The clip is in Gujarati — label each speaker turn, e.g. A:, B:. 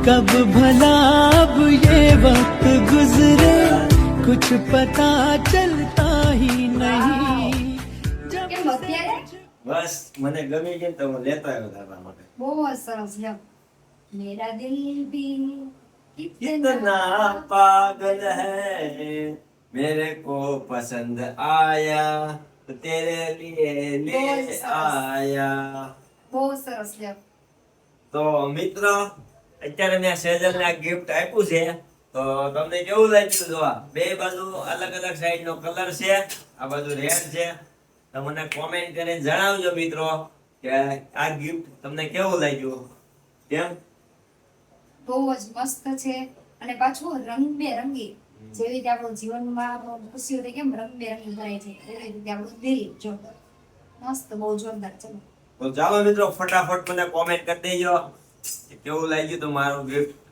A: कब भला अब ये वक्त गुजरे कुछ पता चलता ही नहीं
B: કેમ અત્યારે
C: બસ મને ગમી ગઈ તો હું લેતો આવ્યો તારા માટે
B: બહુ જ સરસ લ્યો મેરા દિલ ભી
C: कितना पागल है मेरे को पसंद आया तो तेरे लिए ले आया।
B: બહુ સરસ લ્યો
C: તો મિત્રો અત્યારે મેં સેજલને આ ગિફ્ટ આપ્યું છે તો તમને કેવું લાગ્યું? જોવા બે બાજુ અલગ અલગ સાઈડ નો કલર છે, આ બાજુ રેડ છે. તો મને કોમેન્ટ કરીને જણાવજો મિત્રો કે આ ગિફ્ટ તમને કેવું લાગ્યું. કેમ
B: બહુ જ મસ્ત છે અને પાછું રંગબેરંગી. જેવી રીતે આપણું જીવનમાં આપણું ખુશીઓ તો કેમ રંગબેરંગી ભરાય છે એવી રીતે આપણું દિલ જોરદાર મસ્ત બહુ જોરદાર. ચલો
C: તો ચાલો મિત્રો ફટાફટ મને કોમેન્ટ કરી દેજો કે કેવું લાગ્યું તો મારું ગિફ્ટ.